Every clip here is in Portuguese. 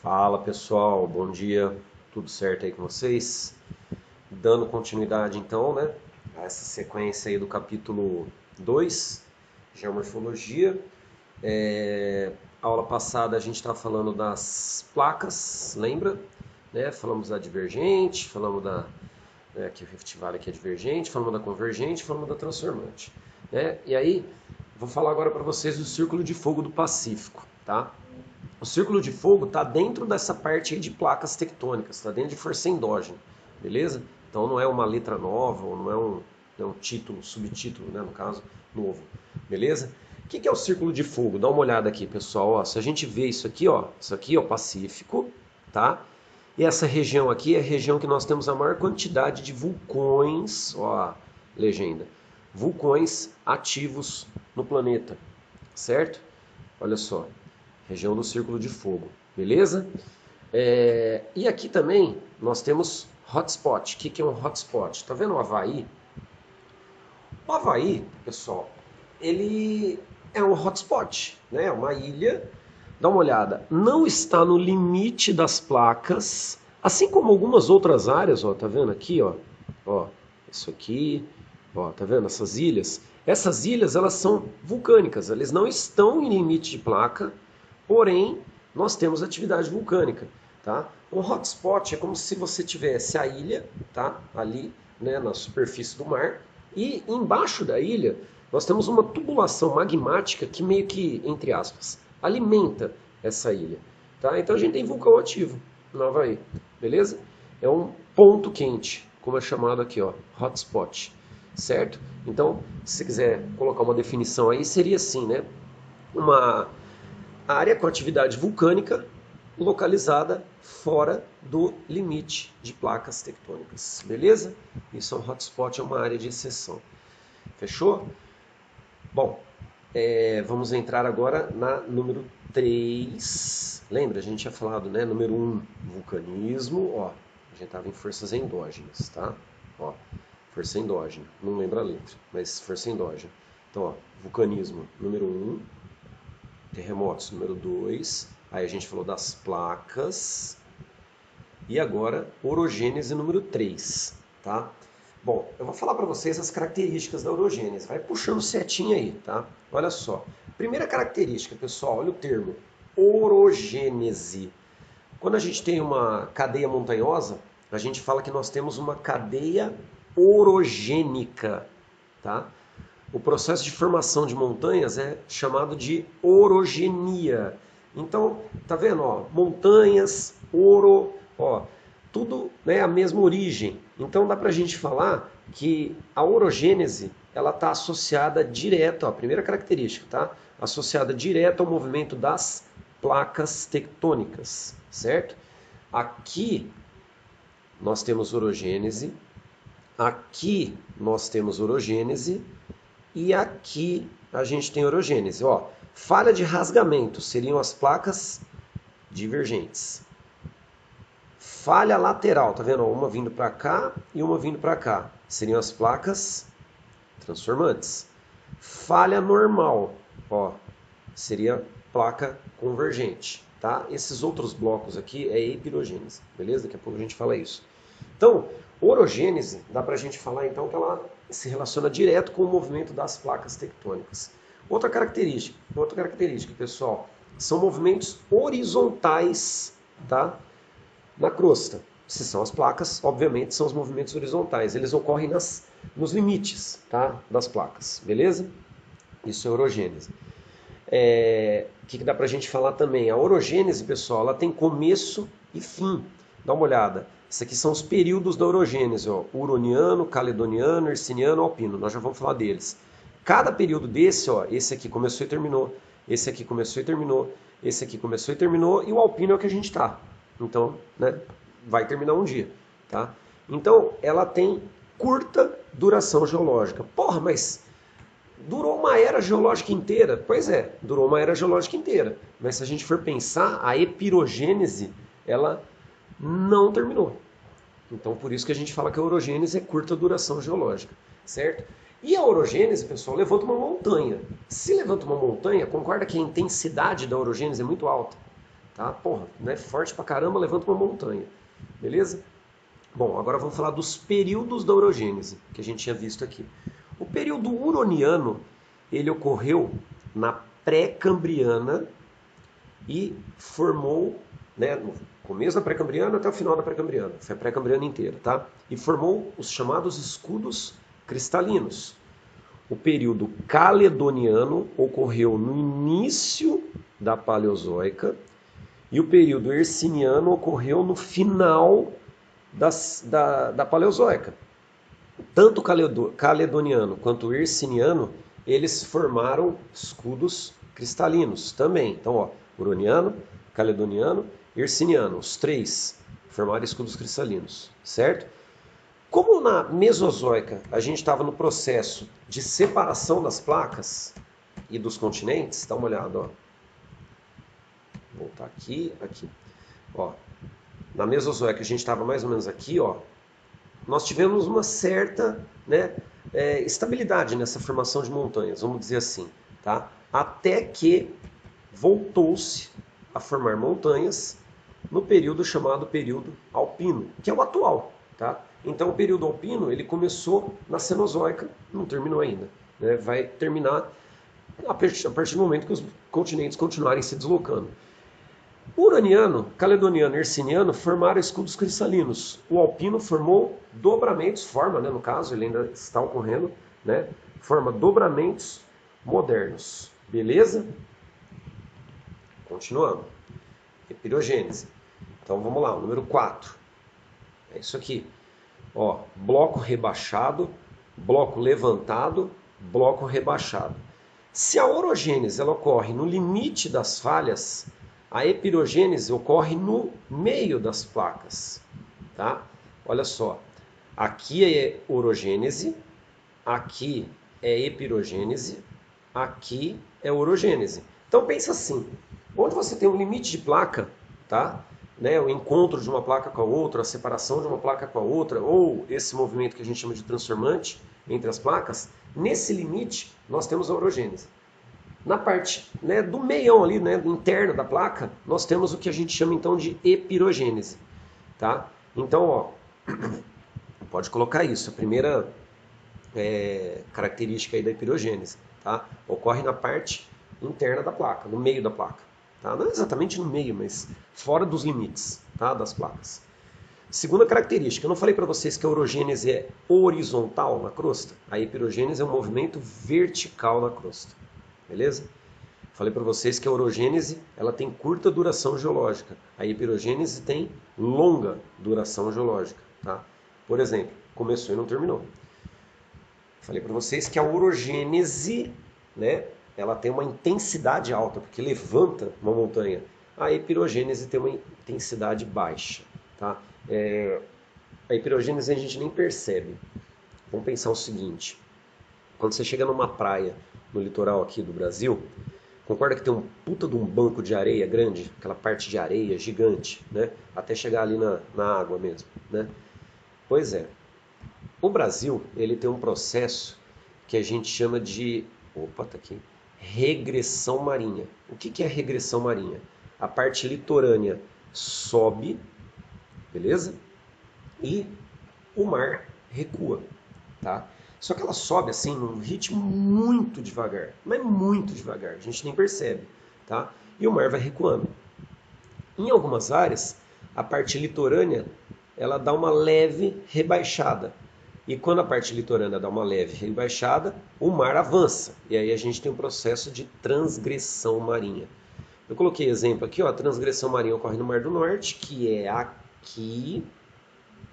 Fala pessoal, bom dia, tudo certo aí com vocês? Dando continuidade então, né, a essa sequência aí do capítulo 2, Geomorfologia. Aula passada a gente estava falando das placas, lembra? Né? Falamos da divergente, falamos da que o Rift Valley aqui é divergente, falamos da convergente, falamos da transformante. Né? E aí, vou falar agora para vocês do Círculo de Fogo do Pacífico, tá? O círculo de fogo está dentro dessa parte aí de placas tectônicas, está dentro de força endógena, beleza? Então não é uma letra nova, ou não é um título, subtítulo, né, no caso, novo, beleza? O que é o círculo de fogo? Dá uma olhada aqui, pessoal. Ó, se a gente vê isso aqui, ó, Pacífico, tá? E essa região aqui é a região que nós temos a maior quantidade de vulcões, ó, a legenda, vulcões ativos no planeta, certo? Olha só, região do Círculo de Fogo, beleza? E aqui também nós temos hotspot. O que é um hotspot? Tá vendo o Havaí? O Havaí, pessoal, ele é um hotspot, né? É uma ilha. Dá uma olhada, não está no limite das placas, assim como algumas outras áreas, ó, tá vendo aqui, ó, isso aqui, ó, tá vendo essas ilhas? Essas ilhas, elas são vulcânicas, elas não estão em limite de placa, porém, nós temos atividade vulcânica, tá? Um hotspot é como se você tivesse a ilha, tá? Ali, né, na superfície do mar, e embaixo da ilha nós temos uma tubulação magmática que meio que, entre aspas, alimenta essa ilha, tá? Então a gente tem vulcão ativo no Havaí, beleza? É um ponto quente, como é chamado aqui, ó, hotspot, certo? Então, se você quiser colocar uma definição aí, seria assim, né? Uma área com atividade vulcânica localizada fora do limite de placas tectônicas, beleza? Isso é um hotspot, é uma área de exceção. Fechou? Bom, vamos entrar agora na número 3. Lembra, a gente tinha falado, né? Número 1, vulcanismo. Ó, a gente estava em forças endógenas, tá? Ó, força endógena. Não lembra a letra, mas força endógena. Então, ó, vulcanismo, número 1. Terremotos, número 2. Aí a gente falou das placas. E agora, orogênese, número 3, tá? Bom, eu vou falar para vocês as características da orogênese. Vai puxando setinha aí, tá? Olha só. Primeira característica, pessoal, olha o termo. Orogênese. Quando a gente tem uma cadeia montanhosa, a gente fala que nós temos uma cadeia orogênica, tá? O processo de formação de montanhas é chamado de orogenia. Então, tá vendo, ó? Montanhas, ó, tudo, né, a mesma origem. Então dá pra gente falar que a orogênese, ela está associada direto, ó, a primeira característica, tá? Associada direto ao movimento das placas tectônicas, certo? Aqui nós temos orogênese, aqui nós temos orogênese e aqui a gente tem orogênese. Ó, falha de rasgamento seriam as placas divergentes. Falha lateral, tá vendo? Uma vindo para cá e uma vindo para cá. Seriam as placas transformantes. Falha normal, ó, seria placa convergente, tá? Esses outros blocos aqui é epirogênese, beleza? Daqui a pouco a gente fala isso. Então, orogênese, dá pra gente falar então que ela se relaciona direto com o movimento das placas tectônicas. Outra característica, pessoal, são movimentos horizontais, tá? Na crosta. Se são as placas, obviamente são os movimentos horizontais. Eles ocorrem nos limites, tá? Das placas, beleza? Isso é orogênese. O que dá pra gente falar também? A orogênese, pessoal, ela tem começo e fim. Dá uma olhada. Esses aqui são os períodos da orogênese, ó. Huroniano, caledoniano, herciniano, alpino. Nós já vamos falar deles. Cada período desse, ó, esse aqui começou e terminou. Esse aqui começou e terminou. Esse aqui começou e terminou. E o alpino é o que a gente está. Então, né, vai terminar um dia, tá? Então, ela tem curta duração geológica. Porra, mas durou uma era geológica inteira? Pois é, durou uma era geológica inteira. Mas se a gente for pensar, a epirogênese, ela não terminou. Então, por isso que a gente fala que a orogênese é curta duração geológica, certo? E a orogênese, pessoal, levanta uma montanha. Se levanta uma montanha, concorda que a intensidade da orogênese é muito alta? tá? Porra, né? Forte pra caramba, levanta uma montanha, beleza? Bom, agora vamos falar dos períodos da orogênese, que a gente tinha visto aqui. O período huroniano, ele ocorreu na pré-cambriana e formou, né, no começo da pré-cambriana até o final da pré-cambriana, foi a pré-cambriana inteira, tá? E formou os chamados escudos cristalinos. O período caledoniano ocorreu no início da Paleozoica e o período herciniano ocorreu no final da Paleozoica. Tanto o caledoniano quanto o herciniano, eles formaram escudos cristalinos também. Então, ó, huroniano, caledoniano, herciniano, os três formaram escudos cristalinos, certo? Como na Mesozoica a gente estava no processo de separação das placas e dos continentes, dá uma olhada, ó. Vou voltar aqui, aqui. Ó, na Mesozoica a gente estava mais ou menos aqui, ó. Nós tivemos uma certa, né, estabilidade nessa formação de montanhas, vamos dizer assim, tá? Até que voltou-se a formar montanhas no período chamado período alpino, que é o atual, tá? Então o período alpino ele começou na Cenozoica, não terminou ainda, né? Vai terminar a partir do momento que os continentes continuarem se deslocando. Uraniano, caledoniano e herciniano formaram escudos cristalinos. O alpino formou dobramentos, forma, né, no caso, ele ainda está ocorrendo, né, forma dobramentos modernos. Beleza? Continuando. Epirogênese. Então vamos lá, o número 4. É isso aqui. Ó, bloco rebaixado, bloco levantado, bloco rebaixado. Se a orogênese ela ocorre no limite das falhas, a epirogênese ocorre no meio das placas, tá? Olha só, aqui é orogênese, aqui é epirogênese, aqui é orogênese. Então pensa assim, onde você tem um limite de placa, tá? Né, o encontro de uma placa com a outra, a separação de uma placa com a outra, ou esse movimento que a gente chama de transformante entre as placas, nesse limite nós temos a orogênese. Na parte, né, do meião ali, né, interno da placa, nós temos o que a gente chama então de epirogênese, tá? Então, ó, pode colocar isso, a primeira característica aí da epirogênese, tá? Ocorre na parte interna da placa, no meio da placa, tá? Não exatamente no meio, mas fora dos limites, tá, das placas. Segunda característica, eu não falei para vocês que a orogênese é horizontal na crosta? A epirogênese é um movimento vertical na crosta. Beleza? Falei para vocês que a orogênese ela tem curta duração geológica. A epirogênese tem longa duração geológica. Tá? Por exemplo, começou e não terminou. Falei para vocês que a orogênese, né, ela tem uma intensidade alta, porque levanta uma montanha. A epirogênese tem uma intensidade baixa. Tá? A epirogênese a gente nem percebe. Vamos pensar o seguinte. Quando você chega numa praia, no litoral aqui do Brasil, concorda que tem um puta de um banco de areia grande, aquela parte de areia gigante, né? Até chegar ali na água mesmo, né? Pois é. O Brasil, ele tem um processo que a gente chama de, opa, tá aqui, regressão marinha. O que é regressão marinha? A parte litorânea sobe, beleza? E o mar recua, tá? Só que ela sobe assim num ritmo muito devagar, mas muito devagar, a gente nem percebe, tá? E o mar vai recuando. Em algumas áreas, a parte litorânea, ela dá uma leve rebaixada. E quando a parte litorânea dá uma leve rebaixada, o mar avança. E aí a gente tem um processo de transgressão marinha. Eu coloquei exemplo aqui, ó, a transgressão marinha ocorre no Mar do Norte, que é aqui.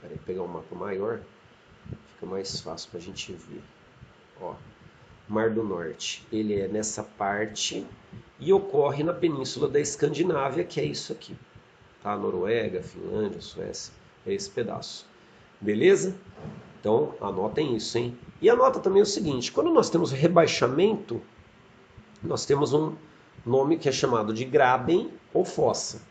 Peraí, pegar um mapa maior. Fica mais fácil para a gente ver. Ó, Mar do Norte, ele é nessa parte e ocorre na península da Escandinávia, que é isso aqui. Tá? Noruega, Finlândia, Suécia, é esse pedaço. Beleza? Então, anotem isso, hein? E anota também o seguinte, quando nós temos rebaixamento, nós temos um nome que é chamado de graben ou fossa,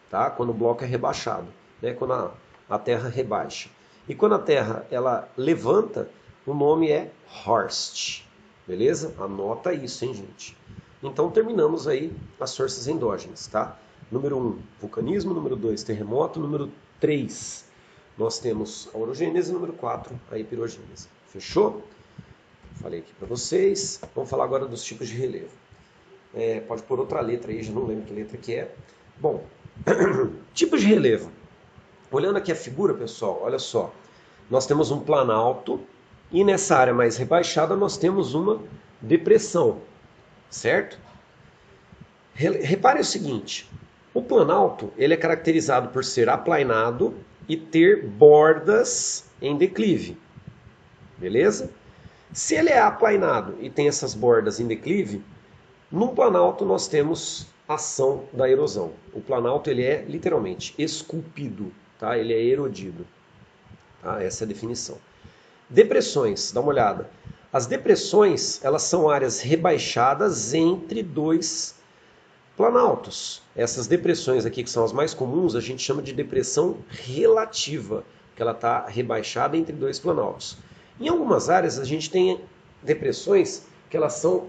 tá? Quando o bloco é rebaixado, né? Quando a terra rebaixa. E quando a terra ela levanta, o nome é Horst. Beleza? Anota isso, hein, gente? Então terminamos aí as forças endógenas, tá? Número 1, vulcanismo. Número 2, terremoto. Número 3, nós temos a orogênese. Número 4, a hipirogênese. Fechou? Falei aqui para vocês. Vamos falar agora dos tipos de relevo. Pode pôr outra letra aí, já não lembro que letra que é. Bom, tipos de relevo. Olhando aqui a figura, pessoal, olha só. Nós temos um planalto e nessa área mais rebaixada nós temos uma depressão, certo? Repare o seguinte, o planalto ele é caracterizado por ser aplainado e ter bordas em declive, beleza? Se ele é aplainado e tem essas bordas em declive, no planalto nós temos ação da erosão. O planalto ele é literalmente esculpido, tá? Ele é erodido. Tá? Essa é a definição. Depressões, dá uma olhada. As depressões, elas são áreas rebaixadas entre dois planaltos. Essas depressões aqui, que são as mais comuns, a gente chama de depressão relativa, que ela está rebaixada entre dois planaltos. Em algumas áreas, a gente tem depressões que elas são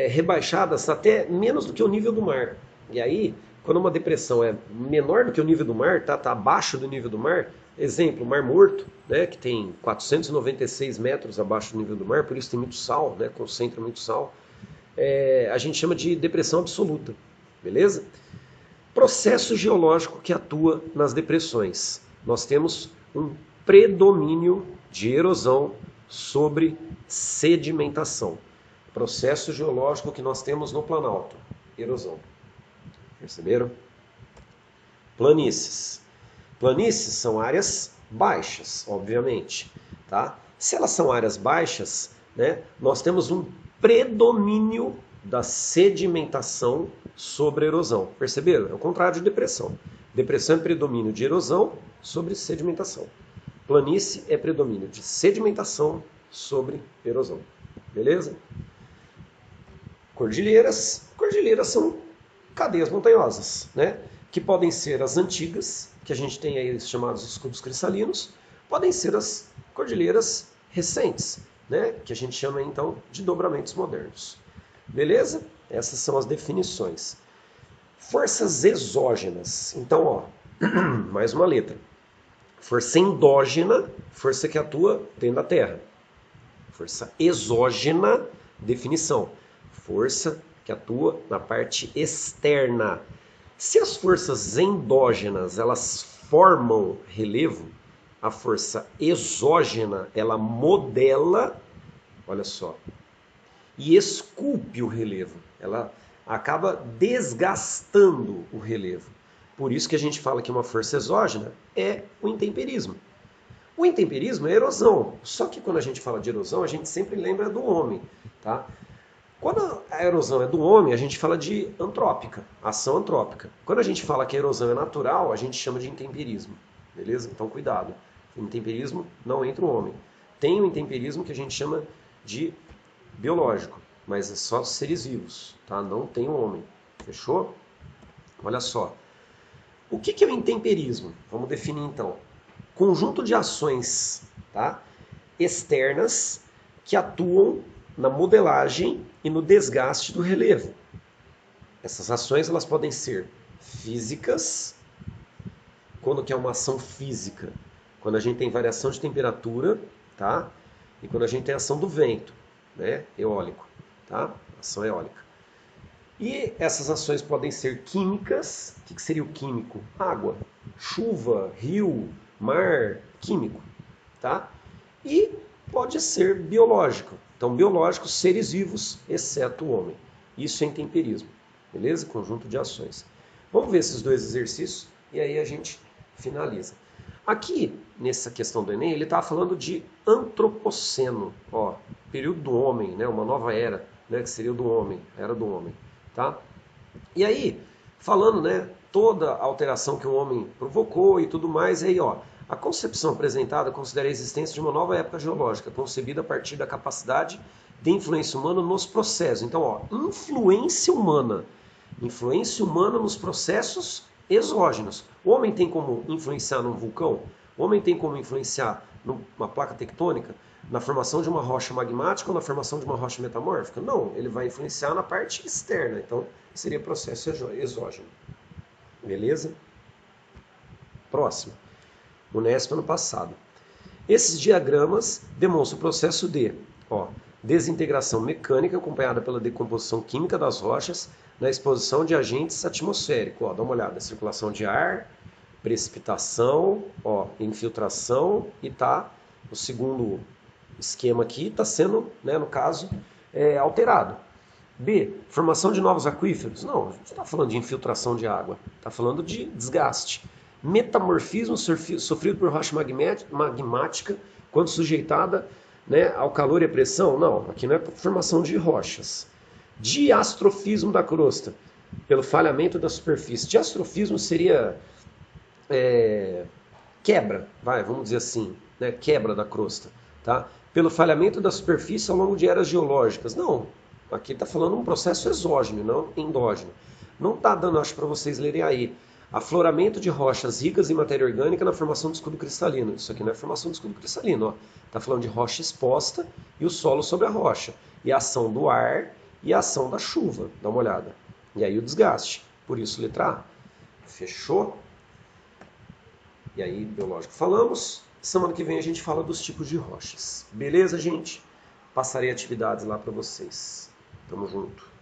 rebaixadas até menos do que o nível do mar. E aí, quando uma depressão é menor do que o nível do mar, tá abaixo do nível do mar, exemplo, Mar Morto, né, que tem 496 metros abaixo do nível do mar, por isso tem muito sal, né, concentra muito sal, a gente chama de depressão absoluta, beleza? Processo geológico que atua nas depressões. Nós temos um predomínio de erosão sobre sedimentação. Processo geológico que nós temos no Planalto, erosão. Perceberam? Planícies. Planícies são áreas baixas, obviamente. Tá? Se elas são áreas baixas, né, nós temos um predomínio da sedimentação sobre a erosão. Perceberam? É o contrário de depressão. Depressão é predomínio de erosão sobre sedimentação. Planície é predomínio de sedimentação sobre erosão. Beleza? Cordilheiras. Cordilheiras são cadeias montanhosas, né? Que podem ser as antigas, que a gente tem aí os chamados escudos cristalinos, podem ser as cordilheiras recentes, né? Que a gente chama então de dobramentos modernos. Beleza? Essas são as definições. Forças exógenas. Então, ó, mais uma letra. Força endógena, força que atua dentro da Terra. Força exógena, definição. Força que atua na parte externa. Se as forças endógenas elas formam relevo, a força exógena ela modela, olha só, e esculpe o relevo. Ela acaba desgastando o relevo. Por isso que a gente fala que uma força exógena é o intemperismo. O intemperismo é erosão. Só que quando a gente fala de erosão, a gente sempre lembra do homem, tá? Quando a erosão é do homem, a gente fala de antrópica, ação antrópica. Quando a gente fala que a erosão é natural, a gente chama de intemperismo, beleza? Então cuidado, o intemperismo não entra o homem. Tem o intemperismo que a gente chama de biológico, mas é só seres vivos, tá? Não tem o homem, fechou? Olha só, o que é o intemperismo? Vamos definir então. Conjunto de ações, tá? Externas que atuam na modelagem e no desgaste do relevo. Essas ações elas podem ser físicas, quando que é uma ação física? Quando a gente tem variação de temperatura, tá? E quando a gente tem ação do vento, né? Eólico, tá? Ação eólica. E essas ações podem ser químicas. O que seria o químico? Água, chuva, rio, mar, químico, tá? E pode ser biológico. Então, biológicos, seres vivos, exceto o homem. Isso é intemperismo, beleza? Conjunto de ações. Vamos ver esses dois exercícios e aí a gente finaliza. Aqui, nessa questão do Enem, ele está falando de antropoceno, ó, período do homem, né? Uma nova era, né? Que seria o do homem, a era do homem, tá? E aí, falando, né? Toda a alteração que o homem provocou e tudo mais, e aí, ó, a concepção apresentada considera a existência de uma nova época geológica, concebida a partir da capacidade de influência humana nos processos. Então, ó, influência humana nos processos exógenos. O homem tem como influenciar num vulcão? O homem tem como influenciar numa placa tectônica? Na formação de uma rocha magmática ou na formação de uma rocha metamórfica? Não, ele vai influenciar na parte externa. Então, seria processo exógeno. Beleza? Próximo. Unesp ano passado. Esses diagramas demonstram o processo de desintegração mecânica acompanhada pela decomposição química das rochas na exposição de agentes atmosféricos. Dá uma olhada, circulação de ar, precipitação, infiltração e o segundo esquema aqui está sendo, no caso, alterado. B, formação de novos aquíferos. Não, a gente não está falando de infiltração de água, está falando de desgaste. Metamorfismo sofrido por rocha magmática quando sujeitada ao calor e à pressão. Não, aqui não é formação de rochas. Diastrofismo da crosta, pelo falhamento da superfície. Diastrofismo seria quebra, vamos dizer assim, quebra da crosta, tá? Pelo falhamento da superfície ao longo de eras geológicas. Não, aqui está falando um processo exógeno, não endógeno. Não está dando, acho, para vocês lerem aí. Afloramento de rochas ricas em matéria orgânica na formação do escudo cristalino. Isso aqui não é formação do escudo cristalino. Está falando de rocha exposta e o solo sobre a rocha. E a ação do ar e a ação da chuva. Dá uma olhada. E aí o desgaste. Por isso, letra A. Fechou? E aí, biológico falamos. Semana que vem a gente fala dos tipos de rochas. Beleza, gente? Passarei atividades lá para vocês. Tamo junto.